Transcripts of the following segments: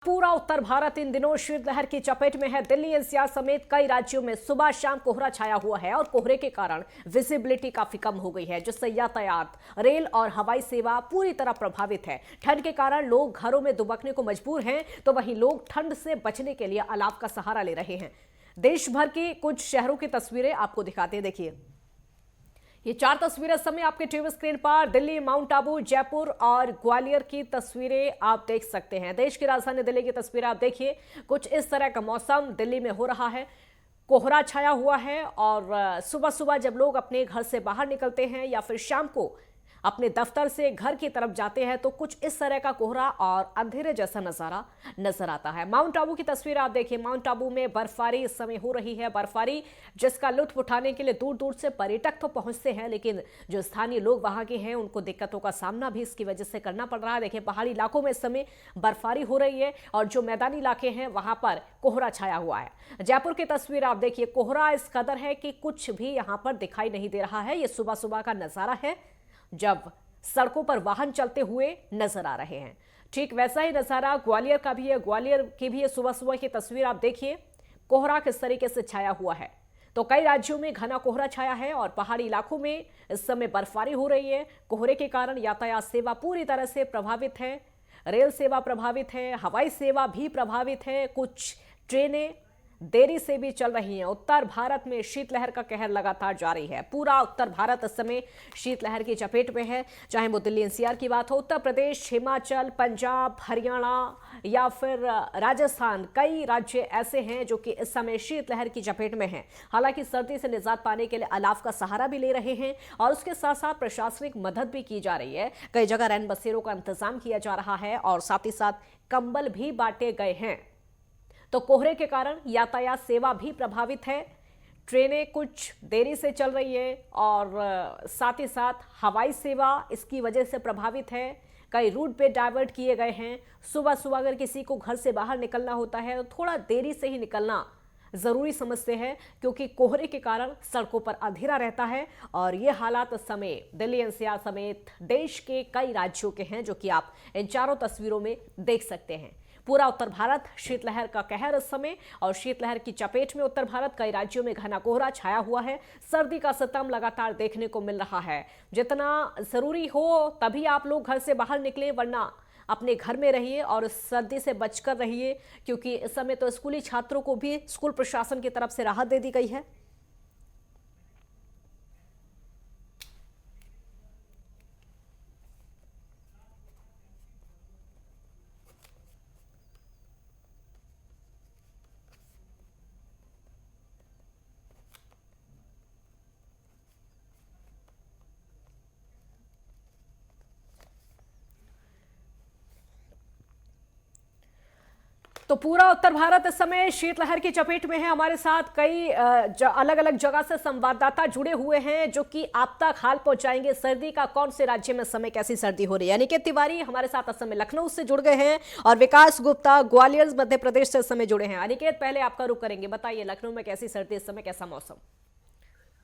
पूरा उत्तर भारत इन दिनों शीतलहर की चपेट में है। दिल्ली एनसीआर समेत कई राज्यों में सुबह शाम कोहरा छाया हुआ है और कोहरे के कारण विजिबिलिटी काफी कम हो गई है, जिससे यातायात, रेल और हवाई सेवा पूरी तरह प्रभावित है। ठंड के कारण लोग घरों में दुबकने को मजबूर हैं, तो वहीं लोग ठंड से बचने के लिए अलाव का सहारा ले रहे हैं। देश भर के कुछ शहरों की तस्वीरें आपको दिखाते हैं। देखिए, ये 4 तस्वीरें इस समय आपके टीवी स्क्रीन पर दिल्ली, माउंट आबू, जयपुर और ग्वालियर की तस्वीरें आप देख सकते हैं। देश की राजधानी दिल्ली की तस्वीरें आप देखिए। कुछ इस तरह का मौसम दिल्ली में हो रहा है। कोहरा छाया हुआ है और सुबह सुबह जब लोग अपने घर से बाहर निकलते हैं या फिर शाम को अपने दफ्तर से घर की तरफ जाते हैं तो कुछ इस तरह का कोहरा और अंधेरे जैसा नजारा नजर आता है। माउंट आबू की तस्वीर आप देखिए। माउंट आबू में बर्फबारी इस समय हो रही है। बर्फबारी जिसका लुत्फ उठाने के लिए दूर दूर से पर्यटक तो पहुंचते हैं, लेकिन जो स्थानीय लोग वहां के हैं उनको दिक्कतों का सामना भी इसकी वजह से करना पड़ रहा है। देखिए, पहाड़ी इलाकों में इस समय बर्फबारी हो रही है और जो मैदानी इलाके हैं वहां पर कोहरा छाया हुआ है। जयपुर की तस्वीर आप देखिए। कोहरा इस कदर है कि कुछ भी यहां पर दिखाई नहीं दे रहा है। यह सुबह सुबह का नजारा है जब सड़कों पर वाहन चलते हुए नजर आ रहे हैं। ठीक वैसा ही नजारा ग्वालियर का भी है। ग्वालियर की भी सुबह सुबह की तस्वीर आप देखिए। कोहरा किस तरीके से छाया हुआ है, तो कई राज्यों में घना कोहरा छाया है और पहाड़ी इलाकों में इस समय बर्फबारी हो रही है। कोहरे के कारण यातायात सेवा पूरी तरह से प्रभावित है। रेल सेवा प्रभावित है, हवाई सेवा भी प्रभावित है। कुछ ट्रेनें देरी से भी चल रही हैं। उत्तर भारत में शीतलहर का कहर लगातार जारी है। पूरा उत्तर भारत इस समय शीतलहर की चपेट में है, चाहे वो दिल्ली एनसीआर की बात हो, उत्तर प्रदेश, हिमाचल, पंजाब, हरियाणा या फिर राजस्थान। कई राज्य ऐसे हैं जो कि इस समय शीतलहर की चपेट में हैं। हालांकि सर्दी से निजात पाने के लिए अलाव का सहारा भी ले रहे हैं और उसके साथ साथ प्रशासनिक मदद भी की जा रही है। कई जगह रैन बसेरों का इंतजाम किया जा रहा है और साथ ही साथ कंबल भी बांटे गए हैं। तो कोहरे के कारण यातायात सेवा भी प्रभावित है। ट्रेनें कुछ देरी से चल रही है और साथ ही साथ हवाई सेवा इसकी वजह से प्रभावित है। कई रूट पे डाइवर्ट किए गए हैं। सुबह सुबह अगर किसी को घर से बाहर निकलना होता है तो थोड़ा देरी से ही निकलना जरूरी समझते हैं, क्योंकि कोहरे के कारण सड़कों पर अंधेरा रहता है। और ये हालात इस समय दिल्ली एनसीआर समेत देश के कई राज्यों के हैं, जो कि आप इन चारों तस्वीरों में देख सकते हैं। पूरा उत्तर भारत शीतलहर का कहर इस समय और शीतलहर की चपेट में उत्तर भारत कई राज्यों में घना कोहरा छाया हुआ है। सर्दी का सितम लगातार देखने को मिल रहा है। जितना जरूरी हो तभी आप लोग घर से बाहर निकलें, वरना अपने घर में रहिए और सर्दी से बचकर रहिए, क्योंकि इस समय तो स्कूली छात्रों को भी स्कूल प्रशासन की तरफ से राहत दे दी गई है। तो पूरा उत्तर भारत इस समय शीतलहर की चपेट में है। हमारे साथ कई अलग अलग जगह से संवाददाता जुड़े हुए हैं, जो कि आप तक हाल पहुंचाएंगे सर्दी का। कौन से राज्य में इस समय कैसी सर्दी हो रही है। अनिकेत तिवारी हमारे साथ इस समय लखनऊ से जुड़ गए हैं और विकास गुप्ता ग्वालियर मध्य प्रदेश से इस समय जुड़े हैं। अनिकेत, पहले आपका रुख करेंगे, बताइए लखनऊ में कैसी सर्दी इस समय, कैसा मौसम।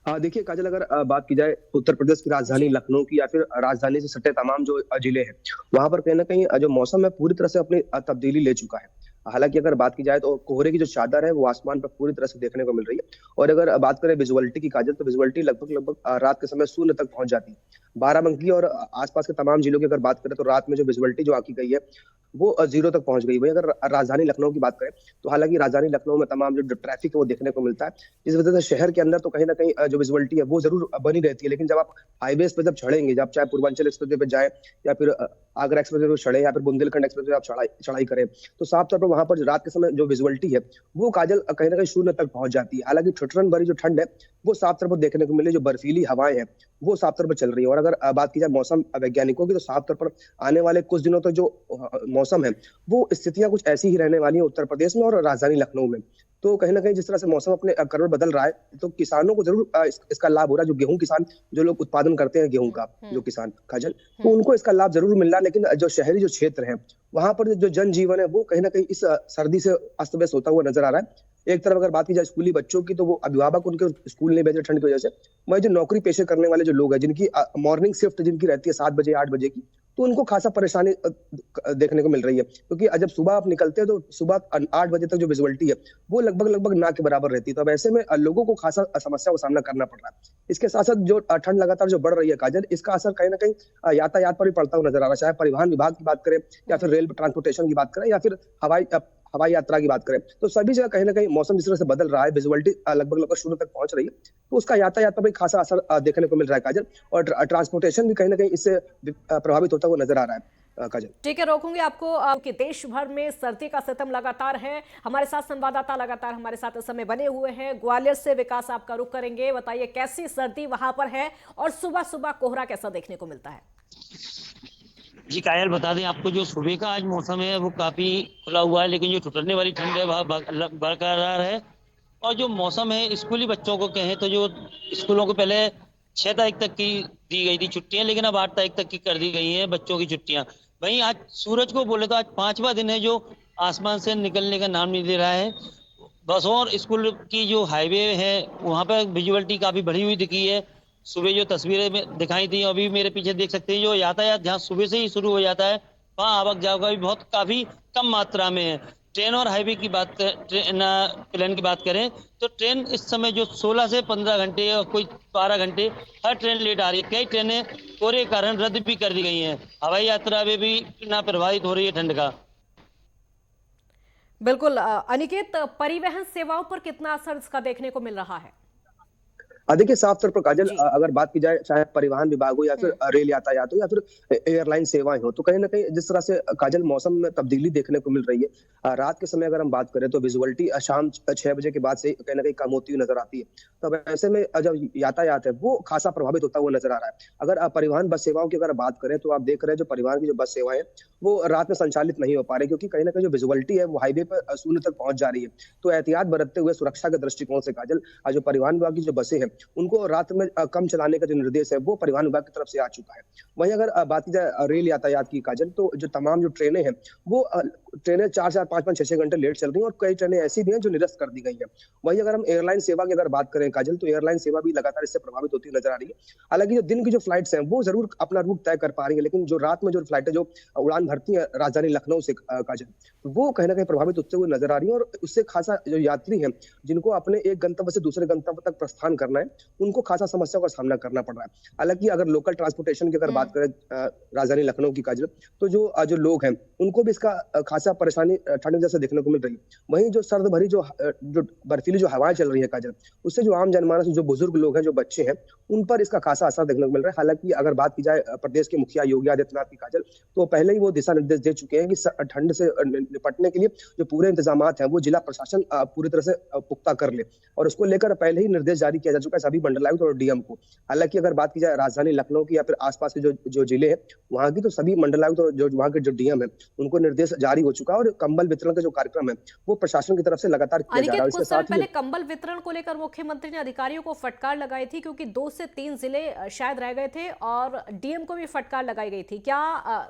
देखिए काजल, अगर बात की जाए उत्तर प्रदेश की राजधानी लखनऊ की या फिर राजधानी से सटे तमाम जो जिले हैं, वहां पर कहीं ना कहीं जो मौसम है पूरी तरह से अपनी तब्दीली ले चुका है। हालांकि अगर बात की जाए तो कोहरे की जो चादर है वो आसमान पर पूरी तरह से देखने को मिल रही है। और अगर बात करें विजुअलिटी की काजल, तो विजुअलिटी लगभग लगभग रात के समय शून्य तक पहुंच जाती है। बाराबंकी और आसपास के तमाम जिलों की अगर बात करें तो रात में जो विजुअलिटी जो आंकी गई है वो 0 तक पहुंच गई। वही अगर राजधानी लखनऊ की बात करें तो हालांकि राजधानी लखनऊ में तमाम जो ट्रैफिक है वो देखने को मिलता है। इस वजह से शहर के अंदर तो कहीं ना कहीं जो विजुअलिटी है वो जरूर बनी रहती है, लेकिन जब आप हाईवेज पे जब चढ़ेंगे, जब चाहे पूर्वांचल एक्सप्रेस पे जाए या फिर आगरा एक्सप्रेस पे चढ़े या फिर बुंदेलखंड एक्सप्रेस पे आप चढ़ाई करें, तो साफ तौर पर वहां पर रात के समय जो विजुअलिटी है वो काजल कहीं ना कहीं शून्य तक पहुंच जाती है। हालांकि ठिठुरन भरी जो ठंड है वो साफ तौर पर देखने को मिली, जो बर्फीली हवाएं हैं वो साफ तौर पर चल रही है। और अगर बात की जाए मौसम वैज्ञानिकों की, तो साफ तौर पर आने वाले कुछ दिनों तक जो मौसम है वो स्थितियां कुछ ऐसी ही रहने वाली है उत्तर प्रदेश में और राजधानी लखनऊ में। तो कहीं ना कहीं जिस तरह से मौसम अपने करवट बदल रहा है, तो किसानों को जरूर इसका लाभ हो रहा है। जो गेहूं किसान, जो लोग उत्पादन करते हैं गेहूं का, जो किसान काजल, तो उनको इसका लाभ जरूर मिल रहा है। लेकिन जो शहरी जो क्षेत्र है वहां पर जो जनजीवन है वो कहीं ना कहीं इस सर्दी से अस्त व्यस्त होता हुआ नजर आ रहा है। एक तरफ अगर बात की जाए स्कूली बच्चों की, तो वो अभिभावक उनके स्कूल नहीं भेज रहे ठंड की वजह से। वही जो नौकरी पेशे करने वाले जो लोग हैं, जिनकी मॉर्निंग शिफ्ट जिनकी रहती है 7 बजे 8 बजे की, तो उनको खासा परेशानी देखने को मिल रही है, क्योंकि जब सुबह आप निकलते हैं तो सुबह 8 बजे तक जो विजिबिलिटी है वो लगभग ना के बराबर रहती है। तो अब ऐसे में लोगों को खासा समस्या का सामना करना पड़ रहा है। इसके साथ साथ जो ठंड लगातार जो बढ़ रही है काजल, इसका असर कहीं ना कहीं यातायात पर भी पड़ता हुआ नजर आ रहा है, चाहे परिवहन विभाग की बात करें या फिर रेल ट्रांसपोर्टेशन की बात करें या फिर हवाई यात्रा की बात करें। तो सभी जगह कहीं ना कहीं मौसम जिस तरह से बदल रहा है, विजिबिलिटी लगभग शून्य तक पहुंच रही है, तो उसका यातायात पर भी खासा असर देखने को मिल रहा है काजल, और ट्रांसपोर्टेशन भी कहीं ना कहीं इससे प्रभावित होता हुआ नजर आ रहा है काजल। ठीक है, रोकूंगी आपको कि देश भर में सर्दी का सितम लगातार है। हमारे साथ संवाददाता लगातार हमारे साथ इस समय बने हुए हैं। ग्वालियर से विकास आपका रुख करेंगे, बताइए कैसी सर्दी वहां पर है और सुबह सुबह कोहरा कैसा देखने को मिलता है? जी कायल, बता दें आपको, जो सुबह का आज मौसम है वो काफी खुला हुआ है, लेकिन जो ठुठरने वाली ठंड है वह बरकरार है। और जो मौसम है, स्कूली बच्चों को कहें तो जो स्कूलों को पहले 6 तारीख तक की दी गई थी छुट्टियां, लेकिन अब 8 तारीख तक की कर दी गई हैं बच्चों की छुट्टियां। वहीं आज सूरज को बोले तो आज 5वां दिन है जो आसमान से निकलने का नाम नहीं दे रहा है। बसों और स्कूल की जो हाईवे है वहां पर विजुअलिटी काफी बढ़ी हुई दिखी है। सुबह जो तस्वीरें में दिखाई थी, अभी मेरे पीछे देख सकते हैं, जो यातायात जहाँ सुबह से ही शुरू हो जाता है वहाँ आवक जावक भी काफी कम मात्रा में है। ट्रेन और हाईवे की बात प्लान की बात करें तो ट्रेन इस समय जो 16 से 15 घंटे और कोई 12 घंटे हर ट्रेन लेट आ रही है। कई ट्रेनें कोहरे के कारण रद्द भी कर दी गई हैं। हवाई यात्रा में भी ना प्रभावित हो रही है ठंड का। बिल्कुल अनिकेत, परिवहन सेवाओं पर कितना असर इसका देखने को मिल रहा है? देखिए, साफ तौर पर काजल, अगर बात की जाए चाहे परिवहन विभाग हो या फिर रेल यातायात हो या फिर एयरलाइन सेवाएं हो, तो कहीं ना कहीं जिस तरह से काजल मौसम में तब्दीली देखने को मिल रही है, रात के समय अगर हम बात करें तो विजुअलिटी शाम 6 बजे के बाद से कहीं ना कहीं कम होती हुई नजर आती है। तब ऐसे में जब यातायात है वो खासा प्रभावित होता हुआ नजर आ रहा है। अगर परिवहन बस सेवाओं की अगर बात करें तो आप देख रहे हैं जो परिवहन की जो बस सेवाएं वो रात में संचालित नहीं हो पा रही, क्योंकि कहीं ना कहीं जो विजुअलिटी है वो हाईवे पर शून्य तक पहुंच जा रही है। तो एहतियात बरतते हुए सुरक्षा के दृष्टिकोण से काजल, जो परिवहन विभाग की जो बसें हैं उनको रात में कम चलाने का जो निर्देश है वो परिवहन विभाग की तरफ से आ चुका है। वहीं अगर बात की जाए रेल यातायात की काजल, तो जो तमाम जो ट्रेनें हैं वो ट्रेनें 4-4, 5-5, 6-6 घंटे लेट चल रही हैं और कई ट्रेनें ऐसी भी हैं जो निरस्त कर दी गई हैं। वहीं अगर हम एयरलाइन सेवा की अगर बात करें काजल, तो एयरलाइन सेवा भी लगातार इससे प्रभावित होती नजर आ रही है। हालांकि जो दिन की जो फ्लाइट्स हैं वो जरूर अपना रूट तय कर पा रही है, लेकिन जो रात में जो फ्लाइटें जो उड़ान भरती है राजधानी लखनऊ से काजल, वो कहीं ना कहीं प्रभावित होते हुए नजर आ रही है। और उससे खासा जो यात्री हैं जिनको अपने एक गंतव्य से दूसरे गंतव्य तक प्रस्थान करना है, उनको खासा समस्या का सामना करना पड़ रहा है। हालांकि अगर लोकल ट्रांसपोर्टेशन की अगर बात करें राजधानी लखनऊ की काजल, तो जो लोग हैं उनको भी इसका खासा परेशानी ठंड जैसे देखने को मिल रही है। वहीं जो सर्द भरी जो बर्फीली जो हवाएं चल रही है काजल, उससे जो आम जनमानस, जो बुजुर्ग लोग हैं, जो बच्चे हैं, उन पर इसका खासा असर देखने को मिल रहा है। हालांकि अगर बात की जाए प्रदेश के मुखिया योगी आदित्यनाथ की काजल, तो पहले ही वो दिशा निर्देश दे चुके हैं कि ठंड से निपटने के लिए जो पूरे इंतजाम हैं वो जिला प्रशासन पूरी तरह से पुख्ता कर ले, और उसको लेकर पहले ही निर्देश जारी किया जा चुका है सभी मंडलायुक्त और डीएम को। हालांकि अगर बात की जाए राजधानी लखनऊ की या फिर आसपास के जो जिले हैं वहां की, तो सभी मंडलायुक्त और जो वहां के जो डीएम है उनको निर्देश जारी हो चुका है, और कंबल वितरण का जो कार्यक्रम है वो प्रशासन की तरफ से लगातार किया जा रहा है। इसके साथ पहले कंबल वितरण को लेकर मुख्यमंत्री ने अधिकारियों को फटकार लगाई थी, क्योंकि 2 से 3 जिले शायद रह गए थे और डीएम को भी फटकार लगाई गई थी। क्या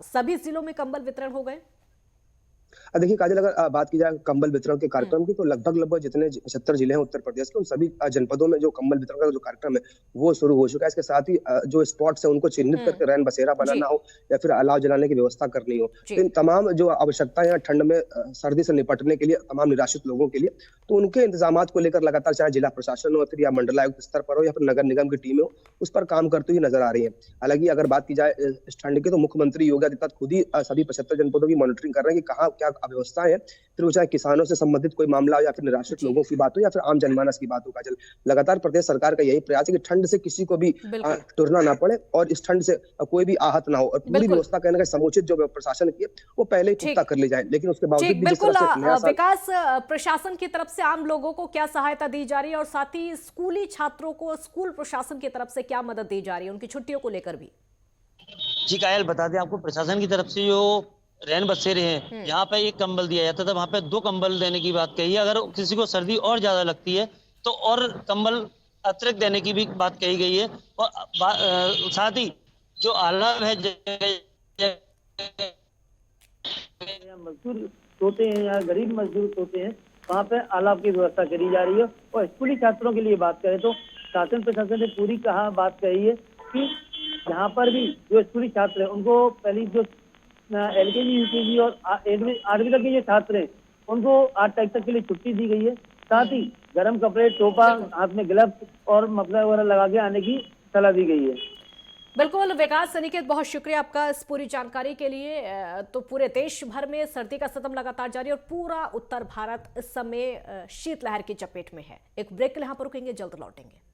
सभी जिलों में कंबल वितरण हो गए? देखिए काजल, अगर बात की जाए कंबल वितरण के कार्यक्रम की, तो लगभग जितने 76 जिले हैं उत्तर प्रदेश के, उन सभी जनपदों में जो कंबल वितरण का जो कार्यक्रम है वो शुरू हो चुका है। इसके साथ ही जो स्पॉट्स है उनको चिन्हित करके रैन बसेरा बनाना हो या फिर अलाव जलाने की व्यवस्था करनी हो, इन तमाम जो आवश्यकताएं हैं ठंड में सर्दी से निपटने के लिए तमाम निराश्रित लोगों के लिए, तो उनके इंतजाम को लेकर लगातार चाहे जिला प्रशासन हो फिर या मंडलायुक्त स्तर पर हो या फिर नगर निगम की टीमें हो, उस पर काम करती हुई नजर आ रही है। हालांकि अगर बात की जाए इस ठंड की, तो मुख्यमंत्री योगी आदित्यनाथ खुद ही सभी 75 जनपदों की मॉनिटरिंग कर रहे हैं कि कहाँ क्या व्यवस्था है, फिर वो चाहे किसानों से संबंधित कोई मामला हो या फिर निराश्रित लोगों की बात हो या फिर आम जनमानस की बात हो। काजल, लगातार प्रदेश सरकार का यही प्रयास है कि ठंड से किसी को भी टुरना ना पड़े और इस ठंड से कोई भी आहत ना हो, और पूरी व्यवस्था कहने का समुचित जो प्रशासन की वो पहले ही पुख्ता कर ली जाए। लेकिन उसके बावजूद भी बिल्कुल विकास, प्रशासन की तरफ से आम लोगों को क्या सहायता दी जा रही है और साथ ही स्कूली छात्रों को स्कूल प्रशासन की तरफ से क्या मदद दी जा रही है उनकी छुट्टियों को लेकर भी? जी कायल, बता दें आपको, प्रशासन की तरफ से जो रैन बसेरे हैं जहाँ पे एक कंबल दिया जाता था वहां पे 2 कंबल देने की बात कही है। अगर किसी को सर्दी और ज्यादा लगती है तो और कंबल अतिरिक्त देने की भी बात कही गई है। और साथ ही जो आलाव है, मजदूर सोते हैं या गरीब मजदूर सोते हैं, वहाँ पे आलाव की व्यवस्था करी जा रही है। और स्कूली छात्रों के लिए बात करें तो शासन प्रशासन ने पूरी बात कही है कि यहाँ पर भी जो स्कूली छात्र हैं उनको पहली जो LKG UKG और 8वीं तक के जो छात्र हैं उनको 8 तारीख तक के लिए छुट्टी दी गई है। साथ ही गर्म कपड़े, टोपा, हाथ में ग्लव्स और मफलर वगैरह लगा के आने की सलाह दी गई है। बिल्कुल विकास अनिकेत, बहुत शुक्रिया आपका इस पूरी जानकारी के लिए। तो पूरे देश भर में सर्दी का सतम लगातार जारी और पूरा उत्तर भारत इस समय शीतलहर की चपेट में है। एक ब्रेक के लिए यहाँ पर रुकेंगे, जल्द लौटेंगे।